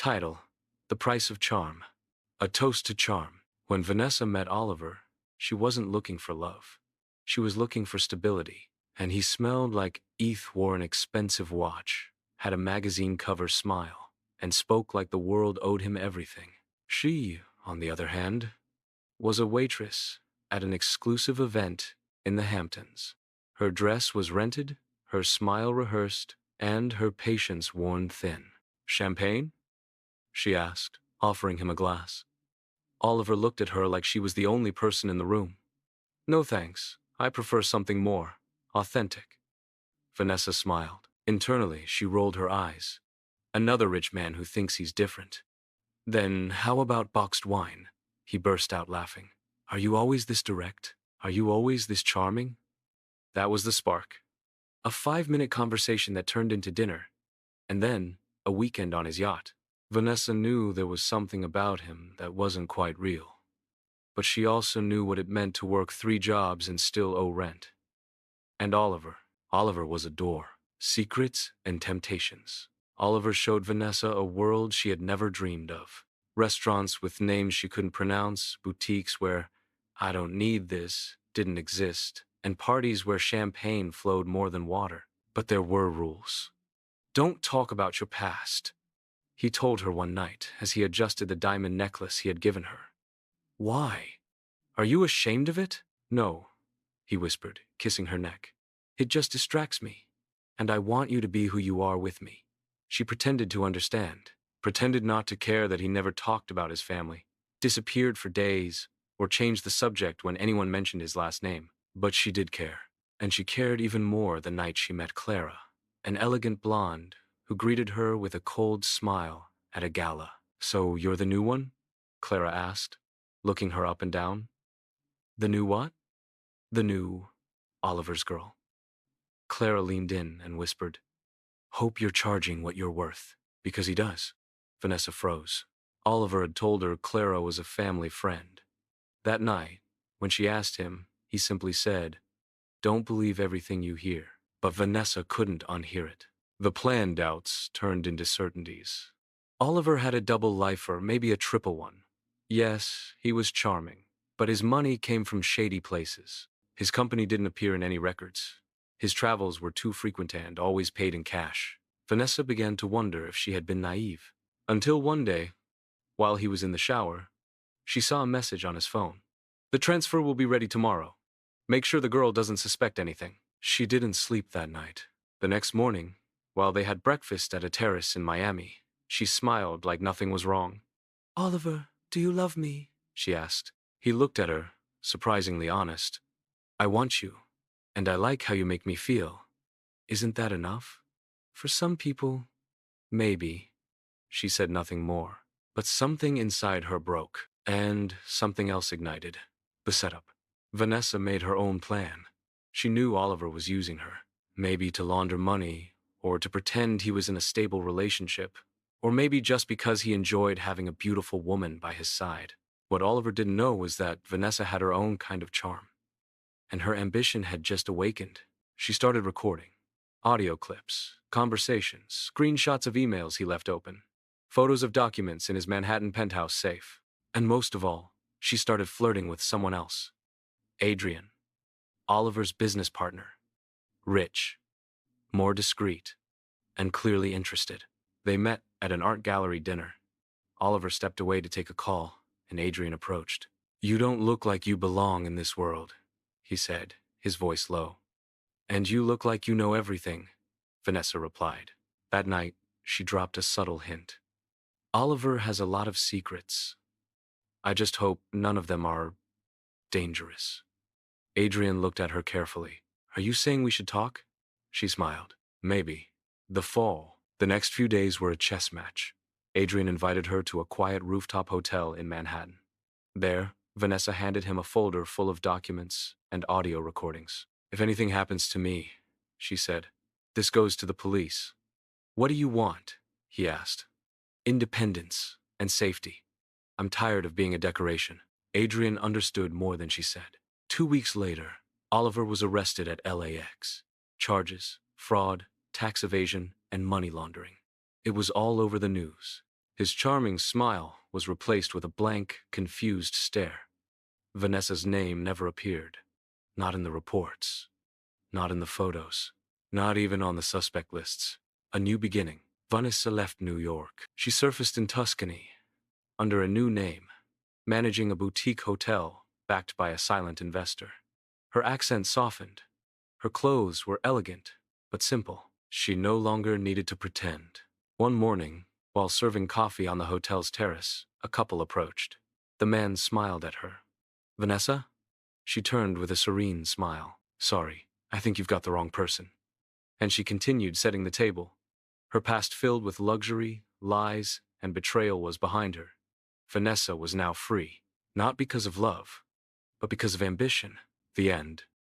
Title: The Price of Charm. A Toast to Charm. When Vanessa met Oliver, she wasn't looking for love. She was looking for stability, and he smelled like Eth wore an expensive watch, had a magazine cover smile, and spoke like the world owed him everything. She, on the other hand, was a waitress at an exclusive event in the Hamptons. Her dress was rented, her smile rehearsed, and her patience worn thin. "Champagne?" she asked, offering him a glass. Oliver looked at her like she was the only person in the room. "No thanks, I prefer something more authentic." Vanessa smiled. Internally, she rolled her eyes. Another rich man who thinks he's different. "Then how about boxed wine?" He burst out laughing. "Are you always this direct? Are you always this charming?" That was the spark. A 5-minute conversation that turned into dinner, and then a weekend on his yacht. Vanessa knew there was something about him that wasn't quite real. But she also knew what it meant to work 3 jobs and still owe rent. And Oliver was a door. Secrets and temptations. Oliver showed Vanessa a world she had never dreamed of. Restaurants with names she couldn't pronounce, boutiques where "I don't need this" didn't exist, and parties where champagne flowed more than water. But there were rules. "Don't talk about your past," he told her one night as he adjusted the diamond necklace he had given her. "Why? Are you ashamed of it?" "No," he whispered, kissing her neck. "It just distracts me, and I want you to be who you are with me." She pretended to understand, pretended not to care that he never talked about his family, disappeared for days, or changed the subject when anyone mentioned his last name. But she did care, and she cared even more the night she met Clara, an elegant blonde who greeted her with a cold smile at a gala. "So you're the new one?" Clara asked, looking her up and down. "The new what?" "The new Oliver's girl." Clara leaned in and whispered, "Hope you're charging what you're worth." "Because he does." Vanessa froze. Oliver had told her Clara was a family friend. That night, when she asked him, he simply said, "Don't believe everything you hear." But Vanessa couldn't unhear it. The planned doubts turned into certainties. Oliver had a double life, or maybe a triple one. Yes, he was charming, but his money came from shady places. His company didn't appear in any records. His travels were too frequent and always paid in cash. Vanessa began to wonder if she had been naive. Until one day, while he was in the shower, she saw a message on his phone. "The transfer will be ready tomorrow. Make sure the girl doesn't suspect anything." She didn't sleep that night. The next morning, while they had breakfast at a terrace in Miami, she smiled like nothing was wrong. "Oliver, do you love me?" she asked. He looked at her, surprisingly honest. "I want you, and I like how you make me feel. Isn't that enough?" "For some people, maybe." She said nothing more. But something inside her broke, and something else ignited. The setup. Vanessa made her own plan. She knew Oliver was using her, maybe to launder money, or to pretend he was in a stable relationship, or maybe just because he enjoyed having a beautiful woman by his side. What Oliver didn't know was that Vanessa had her own kind of charm, and her ambition had just awakened. She started recording. Audio clips, conversations, screenshots of emails he left open, photos of documents in his Manhattan penthouse safe. And most of all, she started flirting with someone else. Adrian, Oliver's business partner. Rich, more discreet, and clearly interested. They met at an art gallery dinner. Oliver stepped away to take a call, and Adrian approached. "You don't look like you belong in this world," he said, his voice low. "And you look like you know everything," Vanessa replied. That night, she dropped a subtle hint. "Oliver has a lot of secrets. I just hope none of them are dangerous." Adrian looked at her carefully. "Are you saying we should talk?" She smiled. "Maybe." The fall. The next few days were a chess match. Adrian invited her to a quiet rooftop hotel in Manhattan. There, Vanessa handed him a folder full of documents and audio recordings. "If anything happens to me," she said, "this goes to the police." "What do you want?" he asked. "Independence and safety. I'm tired of being a decoration." Adrian understood more than she said. 2 weeks later, Oliver was arrested at LAX. Charges: fraud, tax evasion, and money laundering. It was all over the news. His charming smile was replaced with a blank, confused stare. Vanessa's name never appeared. Not in the reports. Not in the photos. Not even on the suspect lists. A new beginning. Vanessa left New York. She surfaced in Tuscany, under a new name, managing a boutique hotel backed by a silent investor. Her accent softened. Her clothes were elegant, but simple. She no longer needed to pretend. One morning, while serving coffee on the hotel's terrace, a couple approached. The man smiled at her. "Vanessa?" She turned with a serene smile. "Sorry, I think you've got the wrong person." And she continued setting the table. Her past filled with luxury, lies, and betrayal was behind her. Vanessa was now free, not because of love, but because of ambition. The end.